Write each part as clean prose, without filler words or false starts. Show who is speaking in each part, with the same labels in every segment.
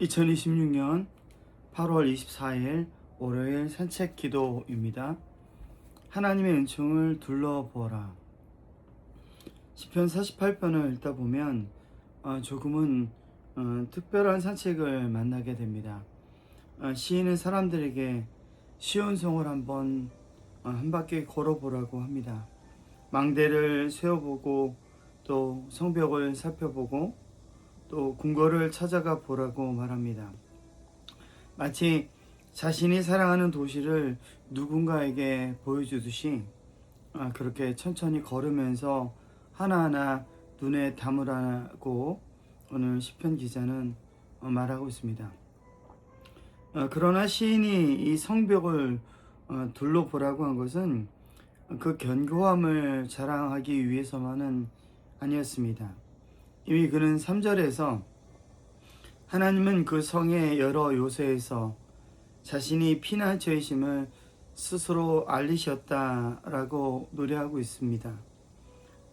Speaker 1: 2026년 8월 24일 월요일 산책 기도입니다. 하나님의 은총을 둘러보아라. 시편 48편을 읽다 보면 조금은 특별한 산책을 만나게 됩니다. 시인은 사람들에게 시온성을 한 바퀴 걸어보라고 합니다. 망대를 세워보고 또 성벽을 살펴보고 또 궁궐을 찾아가 보라고 말합니다. 마치 자신이 사랑하는 도시를 누군가에게 보여주듯이 그렇게 천천히 걸으면서 하나하나 눈에 담으라고 오늘 시편 기자는 말하고 있습니다. 그러나 시인이 이 성벽을 둘러보라고 한 것은 그 견고함을 자랑하기 위해서만은 아니었습니다. 이미 그는 3절에서 하나님은 그 성의 여러 요새에서 자신이 피난 처이심을 스스로 알리셨다라고 노래하고 있습니다.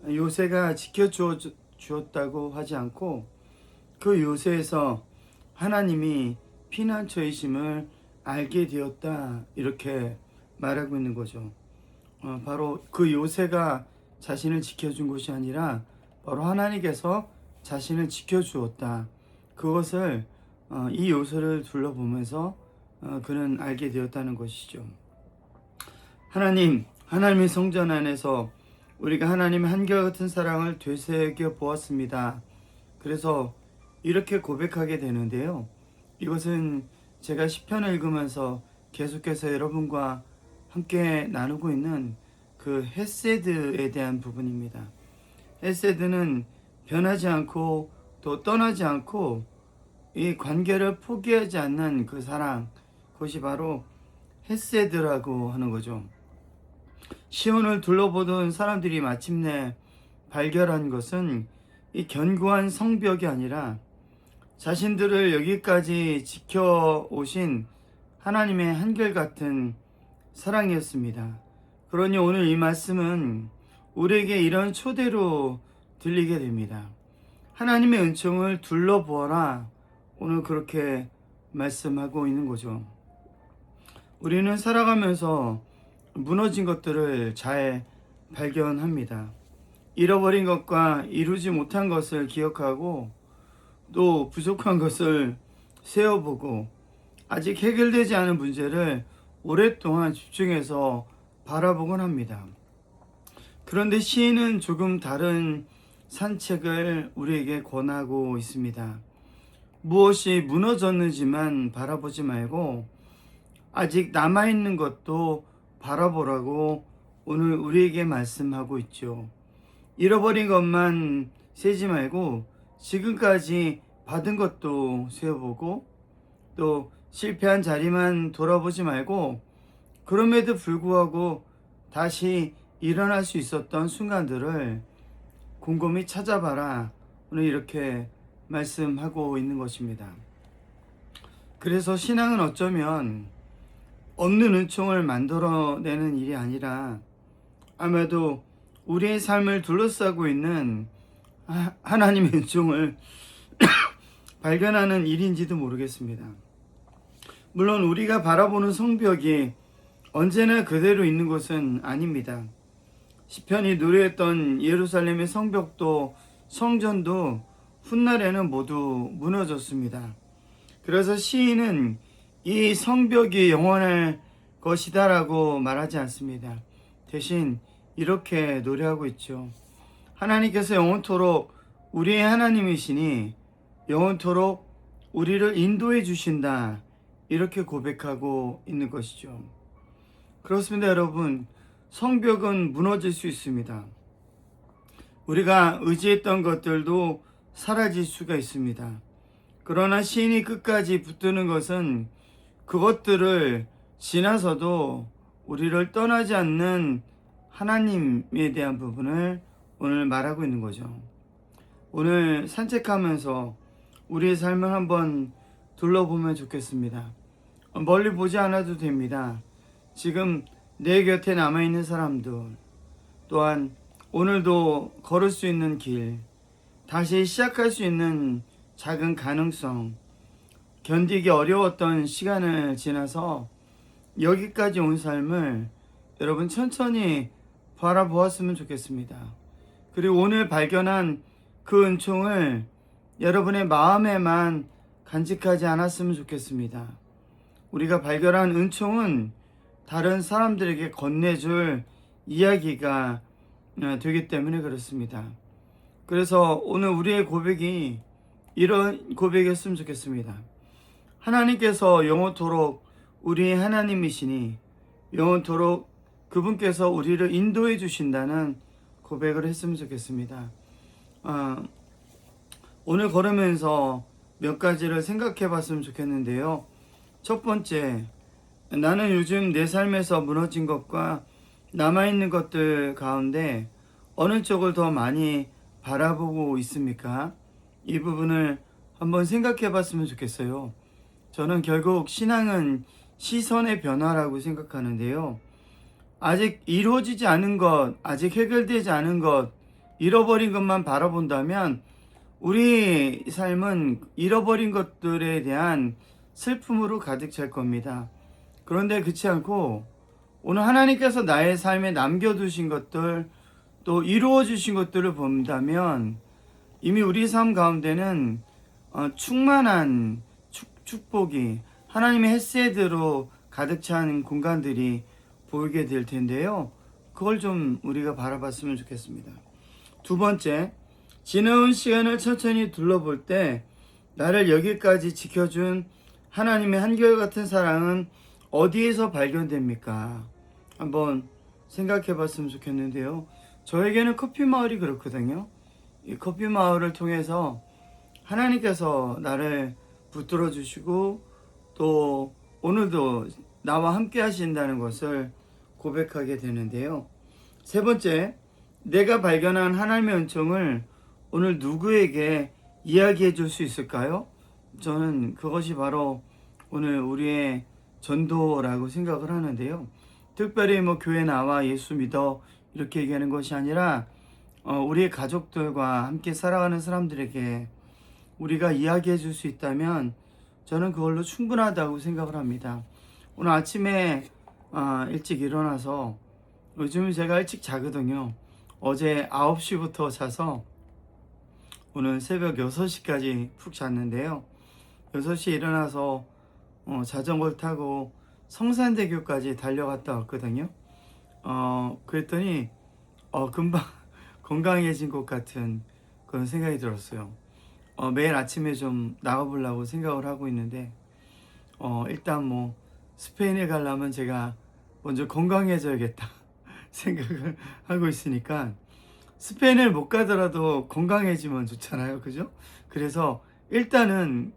Speaker 1: 요새가 지켜주었다고 하지 않고 그 요새에서 하나님이 피난 처이심을 알게 되었다 이렇게 말하고 있는 거죠. 바로 그 요새가 자신을 지켜준 것이 아니라 바로 하나님께서 자신을 지켜주었다. 그것을 이 요소를 둘러보면서 그는 알게 되었다는 것이죠. 하나님의 성전 안에서 우리가 하나님의 한결같은 사랑을 되새겨 보았습니다. 그래서 이렇게 고백하게 되는데요. 이것은 제가 시편을 읽으면서 계속해서 여러분과 함께 나누고 있는 그 헤세드에 대한 부분입니다. 헤세드는 변하지 않고 또 떠나지 않고 이 관계를 포기하지 않는 그 사랑, 그것이 바로 헤세드라고 하는 거죠. 시온을 둘러보던 사람들이 마침내 발견한 것은 이 견고한 성벽이 아니라 자신들을 여기까지 지켜오신 하나님의 한결같은 사랑이었습니다. 그러니 오늘 이 말씀은 우리에게 이런 초대로 들리게 됩니다. 하나님의 은총을 둘러보아라. 오늘 그렇게 말씀하고 있는 거죠. 우리는 살아가면서 무너진 것들을 잘 발견합니다. 잃어버린 것과 이루지 못한 것을 기억하고 또 부족한 것을 세어보고 아직 해결되지 않은 문제를 오랫동안 집중해서 바라보곤 합니다. 그런데 시인은 조금 다른 산책을 우리에게 권하고 있습니다. 무엇이 무너졌는지만 바라보지 말고 아직 남아있는 것도 바라보라고 오늘 우리에게 말씀하고 있죠. 잃어버린 것만 세지 말고 지금까지 받은 것도 세어보고 또 실패한 자리만 돌아보지 말고 그럼에도 불구하고 다시 일어날 수 있었던 순간들을 곰곰이 찾아봐라. 오늘 이렇게 말씀하고 있는 것입니다. 그래서 신앙은 어쩌면 없는 은총을 만들어내는 일이 아니라 아마도 우리의 삶을 둘러싸고 있는 하나님의 은총을 발견하는 일인지도 모르겠습니다. 물론 우리가 바라보는 성벽이 언제나 그대로 있는 것은 아닙니다. 시편이 노래했던 예루살렘의 성벽도 성전도 훗날에는 모두 무너졌습니다. 그래서 시인은 이 성벽이 영원할 것이다라고 말하지 않습니다. 대신 이렇게 노래하고 있죠. 하나님께서 영원토록 우리의 하나님이시니 영원토록 우리를 인도해 주신다. 이렇게 고백하고 있는 것이죠. 그렇습니다, 여러분. 성벽은 무너질 수 있습니다. 우리가 의지했던 것들도 사라질 수가 있습니다. 그러나 시인이 끝까지 붙드는 것은 그것들을 지나서도 우리를 떠나지 않는 하나님에 대한 부분을 오늘 말하고 있는 거죠. 오늘 산책하면서 우리의 삶을 한번 둘러보면 좋겠습니다. 멀리 보지 않아도 됩니다. 지금 내 곁에 남아있는 사람들, 또한 오늘도 걸을 수 있는 길, 다시 시작할 수 있는 작은 가능성, 견디기 어려웠던 시간을 지나서 여기까지 온 삶을 여러분 천천히 바라보았으면 좋겠습니다. 그리고 오늘 발견한 그 은총을 여러분의 마음에만 간직하지 않았으면 좋겠습니다. 우리가 발견한 은총은 다른 사람들에게 건네줄 이야기가 되기 때문에 그렇습니다. 그래서 오늘 우리의 고백이 이런 고백이었으면 좋겠습니다. 하나님께서 영원토록 우리의 하나님이시니 영원토록 그분께서 우리를 인도해 주신다는 고백을 했으면 좋겠습니다. 오늘 걸으면서 몇 가지를 생각해 봤으면 좋겠는데요. 첫 번째, 나는 요즘 내 삶에서 무너진 것과 남아있는 것들 가운데 어느 쪽을 더 많이 바라보고 있습니까? 이 부분을 한번 생각해 봤으면 좋겠어요. 저는 결국 신앙은 시선의 변화라고 생각하는데요. 아직 이루어지지 않은 것, 아직 해결되지 않은 것, 잃어버린 것만 바라본다면 우리 삶은 잃어버린 것들에 대한 슬픔으로 가득 찰 겁니다. 그런데 그렇지 않고 오늘 하나님께서 나의 삶에 남겨두신 것들, 또 이루어주신 것들을 본다면 이미 우리 삶 가운데는 충만한 축복이 하나님의 헤세드로 가득 찬 공간들이 보이게 될 텐데요. 그걸 좀 우리가 바라봤으면 좋겠습니다. 두 번째, 지나온 시간을 천천히 둘러볼 때 나를 여기까지 지켜준 하나님의 한결같은 사랑은 어디에서 발견됩니까? 한번 생각해 봤으면 좋겠는데요. 저에게는 커피 마을이 그렇거든요. 이 커피 마을을 통해서 하나님께서 나를 붙들어 주시고 또 오늘도 나와 함께 하신다는 것을 고백하게 되는데요. 세 번째, 내가 발견한 하나님의 은총을 오늘 누구에게 이야기해 줄 수 있을까요? 저는 그것이 바로 오늘 우리의 전도라고 생각을 하는데요. 특별히 교회 나와 예수 믿어 이렇게 얘기하는 것이 아니라 우리의 가족들과 함께 살아가는 사람들에게 우리가 이야기해 줄 수 있다면 저는 그걸로 충분하다고 생각을 합니다. 오늘 아침에 일찍 일어나서 요즘 제가 일찍 자거든요. 어제 9시부터 자서 오늘 새벽 6시까지 푹 잤는데요. 6시에 일어나서 자전거를 타고 성산대교까지 달려갔다 왔거든요. 그랬더니 금방 건강해진 것 같은 그런 생각이 들었어요. 매일 아침에 좀 나가보려고 생각을 하고 있는데 일단 스페인에 가려면 제가 먼저 건강해져야겠다 생각을 하고 있으니까 스페인을 못 가더라도 건강해지면 좋잖아요. 그죠? 그래서 일단은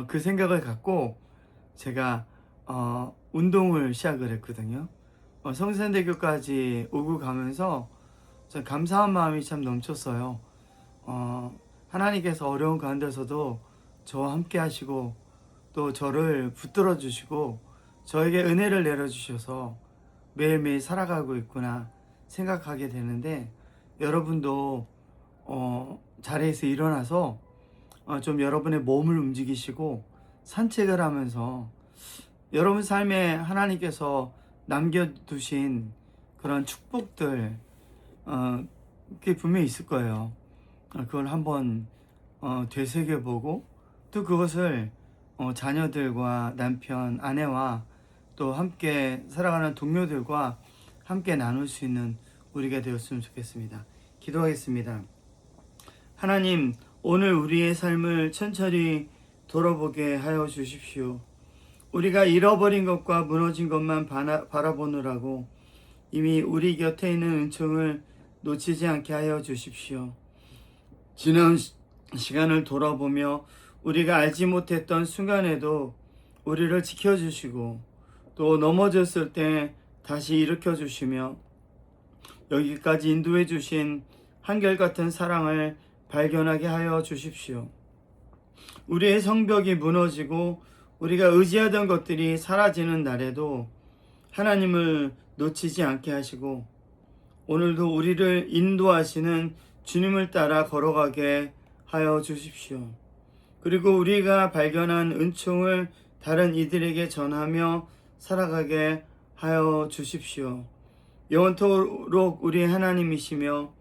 Speaker 1: 그 생각을 갖고 제가 운동을 시작을 했거든요. 성산대교까지 오고 가면서 참 감사한 마음이 참 넘쳤어요. 하나님께서 어려운 가운데서도 저와 함께 하시고 또 저를 붙들어 주시고 저에게 은혜를 내려주셔서 매일매일 살아가고 있구나 생각하게 되는데, 여러분도 자리에서 일어나서 좀 여러분의 몸을 움직이시고 산책을 하면서 여러분 삶에 하나님께서 남겨두신 그런 축복들 그게 분명히 있을 거예요. 그걸 한번 되새겨보고 또 그것을 자녀들과 남편, 아내와 또 함께 살아가는 동료들과 함께 나눌 수 있는 우리가 되었으면 좋겠습니다. 기도하겠습니다. 하나님, 오늘 우리의 삶을 천천히 돌아보게 하여 주십시오. 우리가 잃어버린 것과 무너진 것만 바라보느라고 이미 우리 곁에 있는 은총을 놓치지 않게 하여 주십시오. 지난 시간을 돌아보며 우리가 알지 못했던 순간에도 우리를 지켜주시고 또 넘어졌을 때 다시 일으켜주시며 여기까지 인도해 주신 한결같은 사랑을 발견하게 하여 주십시오. 우리의 성벽이 무너지고 우리가 의지하던 것들이 사라지는 날에도 하나님을 놓치지 않게 하시고 오늘도 우리를 인도하시는 주님을 따라 걸어가게 하여 주십시오. 그리고 우리가 발견한 은총을 다른 이들에게 전하며 살아가게 하여 주십시오. 영원토록 우리 하나님이시며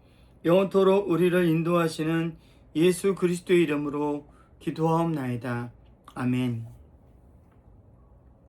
Speaker 1: 영원토록 우리를 인도하시는 예수 그리스도의 이름으로 기도하옵나이다. 아멘.